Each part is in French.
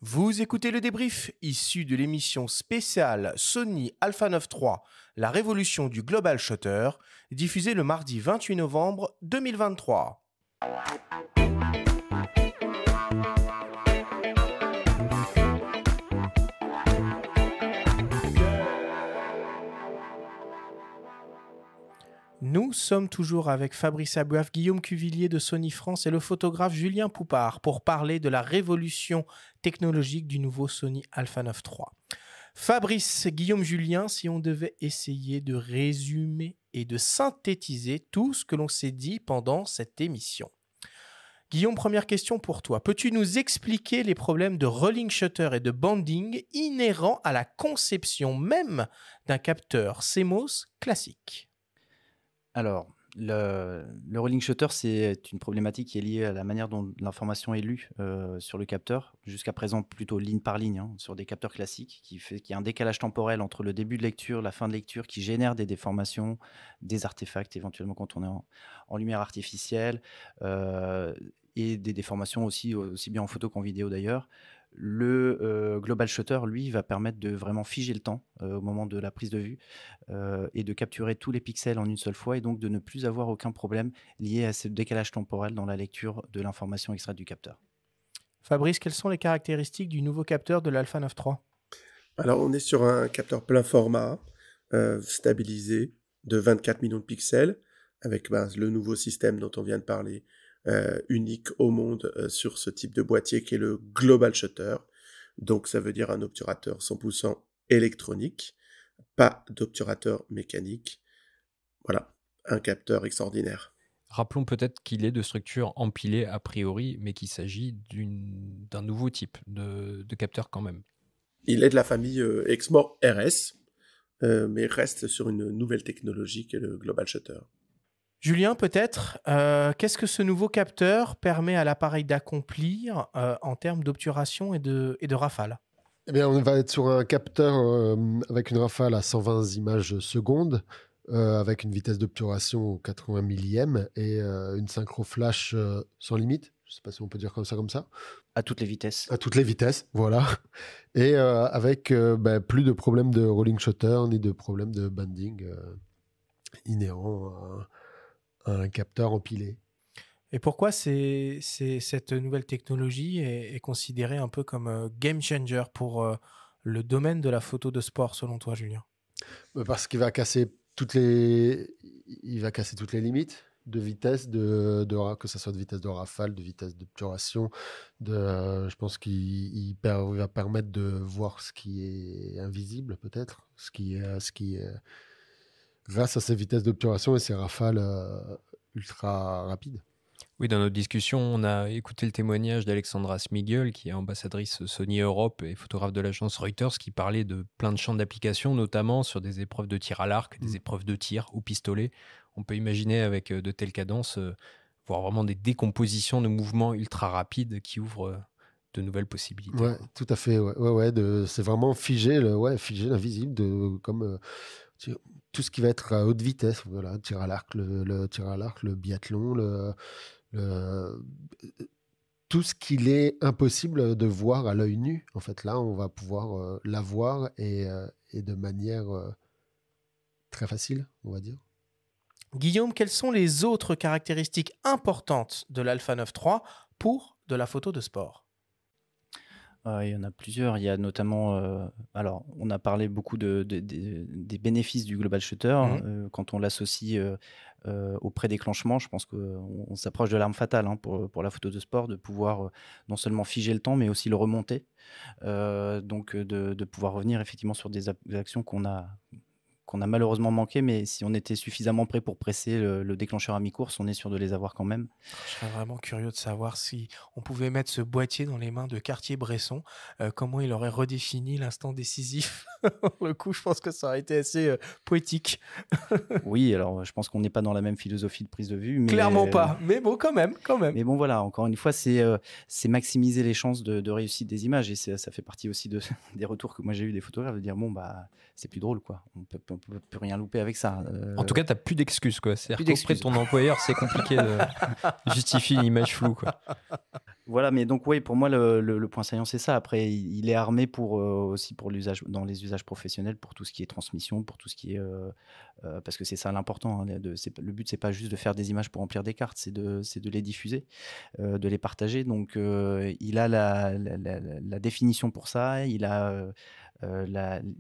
Vous écoutez le débrief issu de l'émission spéciale Sony Alpha 9 III, la révolution du Global Shutter, diffusée le mardi 28 novembre 2023. Nous sommes toujours avec Fabrice Abouaf, Guillaume Cuvillier de Sony France et le photographe Julien Poupard pour parler de la révolution technologique du nouveau Sony Alpha 9 III. Fabrice, Guillaume, Julien, si on devait essayer de résumer et de synthétiser tout ce que l'on s'est dit pendant cette émission. Guillaume, première question pour toi. Peux-tu nous expliquer les problèmes de rolling shutter et de banding inhérents à la conception même d'un capteur CMOS classique ? Alors, le rolling shutter, c'est une problématique qui est liée à la manière dont l'information est lue sur le capteur. Jusqu'à présent, plutôt ligne par ligne, sur des capteurs classiques, qui fait qu'il y a un décalage temporel entre le début de lecture, la fin de lecture, qui génère des déformations, des artefacts, éventuellement quand on est en lumière artificielle, et des déformations aussi bien en photo qu'en vidéo d'ailleurs. Le global shutter, lui, va permettre de vraiment figer le temps au moment de la prise de vue et de capturer tous les pixels en une seule fois et donc de ne plus avoir aucun problème lié à ce décalage temporel dans la lecture de l'information extraite du capteur. Fabrice, quelles sont les caractéristiques du nouveau capteur de l'Alpha 9 III ? Alors, on est sur un capteur plein format, stabilisé, de 24 millions de pixels, avec le nouveau système dont on vient de parler, unique au monde sur ce type de boîtier qui est le Global Shutter. Donc ça veut dire un obturateur 100% électronique, pas d'obturateur mécanique. Voilà, un capteur extraordinaire. Rappelons peut-être qu'il est de structure empilée a priori, mais qu'il s'agit d'un nouveau type de capteur quand même. Il est de la famille Exmor RS, mais reste sur une nouvelle technologie qui est le Global Shutter. Julien, peut-être, qu'est-ce que ce nouveau capteur permet à l'appareil d'accomplir en termes d'obturation et de rafale ? Eh bien, on va être sur un capteur avec une rafale à 120 images secondes, avec une vitesse d'obturation au 80 millième et une synchro flash sans limite. Je ne sais pas si on peut dire comme ça. À toutes les vitesses. À toutes les vitesses, voilà. Et avec plus de problèmes de rolling shutter ni de problèmes de banding inhérents à un capteur empilé. Et pourquoi cette nouvelle technologie est considérée un peu comme game changer pour le domaine de la photo de sport, selon toi, Julien ? Parce qu'il va casser toutes les limites de vitesse, que ce soit de vitesse de rafale, de vitesse d'obturation. Je pense qu'il va permettre de voir ce qui est invisible, peut-être, ce qui est grâce à ces vitesses d'obturation et ces rafales ultra rapides. Oui, dans notre discussion, on a écouté le témoignage d'Alexandra Smigel, qui est ambassadrice Sony Europe et photographe de l'agence Reuters, qui parlait de plein de champs d'application, notamment sur des épreuves de tir à l'arc, des épreuves de tir au pistolet. On peut imaginer avec de telles cadences voir vraiment des décompositions de mouvements ultra rapides qui ouvrent de nouvelles possibilités. Ouais, tout à fait. C'est vraiment figer l'invisible, comme tout ce qui va être à haute vitesse. Voilà, tir à l'arc, le tir à l'arc, le biathlon, tout ce qu'il est impossible de voir à l'œil nu. En fait, là, on va pouvoir l'avoir et de manière très facile, on va dire. Guillaume, quelles sont les autres caractéristiques importantes de l'Alpha 9 III pour de la photo de sport ? Il y en a plusieurs. Il y a notamment, alors on a parlé beaucoup des bénéfices du Global Shutter. Quand on l'associe au pré-déclenchement, je pense qu'on s'approche de l'arme fatale pour la photo de sport, de pouvoir non seulement figer le temps, mais aussi le remonter. Donc de pouvoir revenir effectivement sur des actions qu'on a malheureusement manqué, mais si on était suffisamment prêt pour presser le déclencheur à mi-course, on est sûr de les avoir quand même. Je serais vraiment curieux de savoir si on pouvait mettre ce boîtier dans les mains de Cartier-Bresson, comment il aurait redéfini l'instant décisif. Pour le coup, je pense que ça aurait été assez poétique. Oui, alors je pense qu'on n'est pas dans la même philosophie de prise de vue. Mais, clairement pas, mais bon, quand même. Mais bon, voilà, encore une fois, c'est maximiser les chances de réussite des images, et ça fait partie aussi des retours que moi j'ai eu des photographes, de dire bon, c'est plus drôle, quoi. On peut plus rien louper avec ça. En tout cas, tu n'as plus d'excuses, quoi. C'est-à-dire qu'auprès de ton employeur, c'est compliqué de justifier une image floue, quoi. Voilà, mais donc oui, pour moi, le point saillant, c'est ça. Après, il est armé aussi pour l'usage, dans les usages professionnels, pour tout ce qui est transmission, pour tout ce qui est... parce que c'est ça l'important. Hein, le but, c'est pas juste de faire des images pour remplir des cartes, c'est de les diffuser, de les partager. Donc, il a la définition pour ça, il a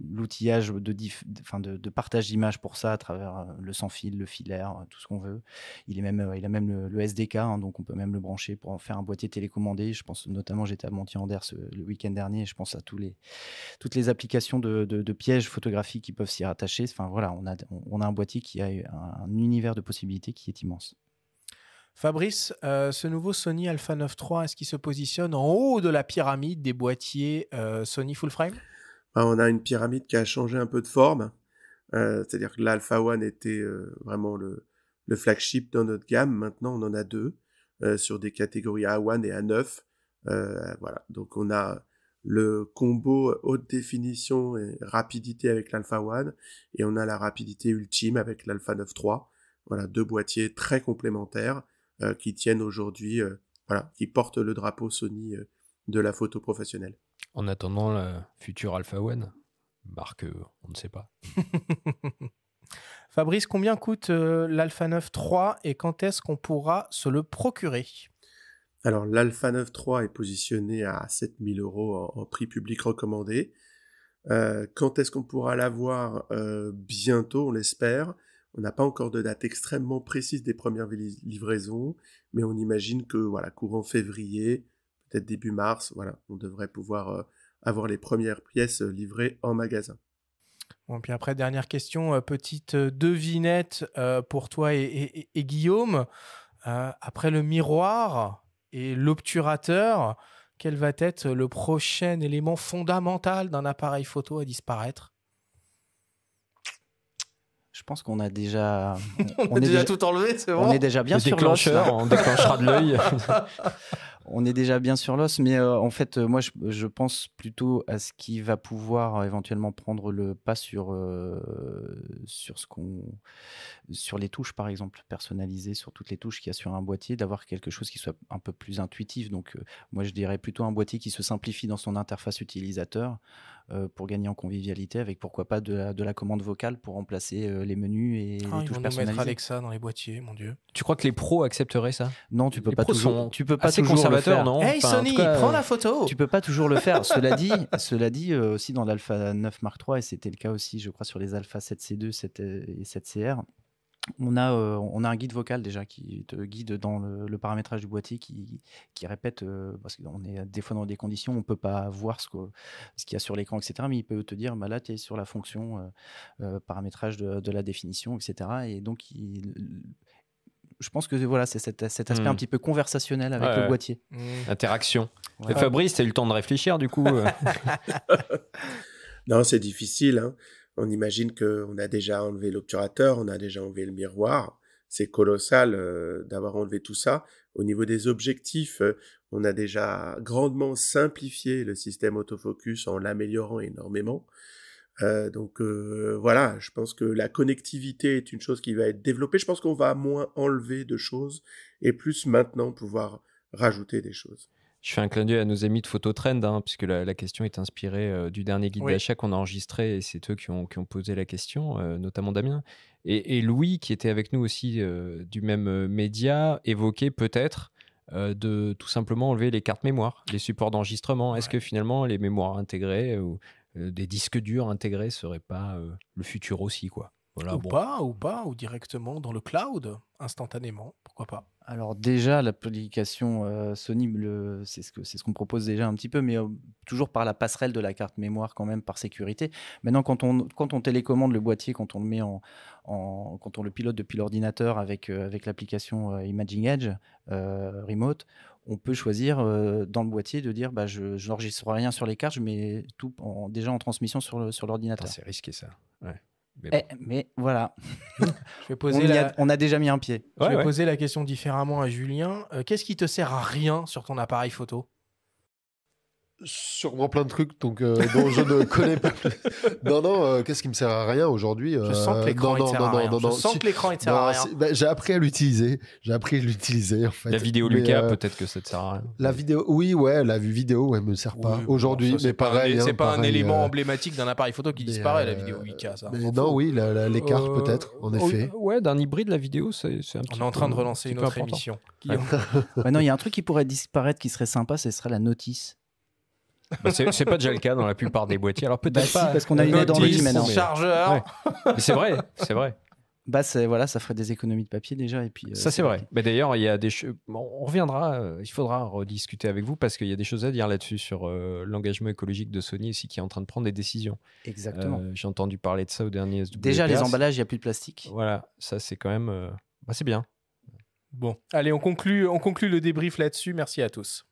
l'outillage de partage d'images pour ça, à travers le sans-fil, le filaire, tout ce qu'on veut. Il a même le SDK, hein, donc on peut même le brancher pour en faire un boîtier télécommandé. Je pense notamment, j'étais à Montier-en-Der le week-end dernier, je pense à toutes les applications de pièges photographiques qui peuvent s'y rattacher. Enfin voilà, on a un boîtier qui a un univers de possibilités qui est immense. Fabrice, ce nouveau Sony Alpha 9 III, est-ce qu'il se positionne en haut de la pyramide des boîtiers Sony full frame? On a une pyramide qui a changé un peu de forme. C'est-à-dire que l'Alpha One était vraiment le flagship dans notre gamme. Maintenant, on en a 2 sur des catégories A1 et A9. Voilà. Donc, on a le combo haute définition et rapidité avec l'Alpha One, et on a la rapidité ultime avec l'Alpha 9 III. Voilà, 2 boîtiers très complémentaires qui tiennent aujourd'hui, qui portent le drapeau Sony de la photo professionnelle. En attendant la future Alpha One, marque, on ne sait pas. Fabrice, combien coûte l'Alpha 9 III et quand est-ce qu'on pourra se le procurer? Alors, l'Alpha 9 III est positionné à 7 000 € en prix public recommandé. Quand est-ce qu'on pourra l'avoir? Bientôt, on l'espère. On n'a pas encore de date extrêmement précise des premières livraisons, mais on imagine que courant février, peut-être début mars, on devrait pouvoir avoir les premières pièces livrées en magasin. Bon, puis après, dernière question, petite devinette pour toi et Guillaume. Après le miroir et l'obturateur, quel va être le prochain élément fondamental d'un appareil photo à disparaître? Je pense qu'on a déjà... on a déjà tout enlevé, c'est bon. On est déjà bien sur l'os. On déclenchera de l'œil. On est déjà bien sur l'os, mais en fait, moi, je pense plutôt à ce qui va pouvoir éventuellement prendre le pas sur les touches, par exemple, personnalisées sur toutes les touches qu'il y a sur un boîtier, d'avoir quelque chose qui soit un peu plus intuitif. Donc, moi, je dirais plutôt un boîtier qui se simplifie dans son interface utilisateur pour gagner en convivialité, avec pourquoi pas de la commande vocale pour remplacer les menus et les touches personnalisées. Ils vont nous mettre Alexa dans les boîtiers, mon Dieu. Tu crois que les pros accepteraient ça? Non, tu peux pas toujours. Tu peux pas assez toujours conservateur, non? Hey Sony, prends la photo. Tu peux pas toujours le faire. Cela dit, aussi dans l'Alpha 9 Mark III, et c'était le cas aussi, je crois, sur les Alpha 7C2 et 7CR, on a un guide vocal déjà qui te guide dans le paramétrage du boîtier, qui répète, parce qu'on est des fois dans des conditions où on ne peut pas voir ce qu'il y a sur l'écran, etc. Mais il peut te dire, là, tu es sur la fonction paramétrage de la définition, etc. Et donc, je pense que c'est cet aspect un petit peu conversationnel avec le boîtier. Interaction. Ouais. Et Fabrice, tu as eu le temps de réfléchir, du coup Non, c'est difficile, hein. On imagine qu'on a déjà enlevé l'obturateur, on a déjà enlevé le miroir. C'est colossal d'avoir enlevé tout ça. Au niveau des objectifs, on a déjà grandement simplifié le système autofocus en l'améliorant énormément. Donc je pense que la connectivité est une chose qui va être développée. Je pense qu'on va moins enlever de choses et plus maintenant pouvoir rajouter des choses. Je fais un clin d'œil à nos amis de Phototrend, hein, puisque la question est inspirée du dernier guide d'achat qu'on a enregistré, et c'est eux qui ont posé la question, notamment Damien. Et Louis, qui était avec nous aussi du même média, évoquait peut-être de tout simplement enlever les cartes mémoire, les supports d'enregistrement. Est-ce que finalement les mémoires intégrées ou des disques durs intégrés seraient pas le futur aussi, quoi? Voilà, ou directement dans le cloud, instantanément, pourquoi pas? Alors déjà, l'application Sony, c'est ce qu'on propose déjà un petit peu, mais toujours par la passerelle de la carte mémoire quand même, par sécurité. Maintenant, quand on télécommande le boîtier, quand on le met quand on le pilote depuis l'ordinateur avec l'application Imaging Edge Remote, on peut choisir dans le boîtier de dire je n'enregistre rien sur les cartes, je mets tout déjà en transmission sur l'ordinateur. C'est risqué ça. Ouais. Mais voilà, on a déjà mis un pied. Je vais poser la question différemment à Julien. Qu'est-ce qui te sert à rien sur ton appareil photo? Sûrement plein de trucs dont je ne connais pas plus. Non, qu'est-ce qui me sert à rien aujourd'hui Je sens que l'écran il sert à rien. Je sens que l'écran il sert à rien. J'ai appris à l'utiliser. En fait. La vidéo Lucas, peut-être que ça te sert à rien. La vidéo, oui, ouais, la vidéo, ouais, me sert pas aujourd'hui. Ça, mais pareil, c'est pas un pareil, élément emblématique d'un appareil photo qui disparaît, la vidéo 8K. Ça. Mais non, oui, l'écart peut-être, en effet. Ouais, d'un hybride, la vidéo, c'est un petit peu. On est en train de relancer une autre émission. Ouais, non, il y a un truc qui pourrait disparaître qui serait sympa, ce serait la notice. Bah, c'est pas déjà le cas dans la plupart des boîtiers. Alors peut-être pas. Si, parce qu'on a une aide en ligne maintenant. Chargeur. Ouais. Mais c'est vrai, c'est vrai. Bah voilà, ça ferait des économies de papier déjà. Et puis, ça, c'est vrai. Mais d'ailleurs, il y a des on reviendra, il faudra rediscuter avec vous parce qu'il y a des choses à dire là-dessus sur l'engagement écologique de Sony aussi qui est en train de prendre des décisions. Exactement. J'ai entendu parler de ça au dernier SWPS. Déjà, les emballages, il n'y a plus de plastique. Voilà, ça, c'est quand même. C'est bien. Bon, allez, on conclut le débrief là-dessus. Merci à tous.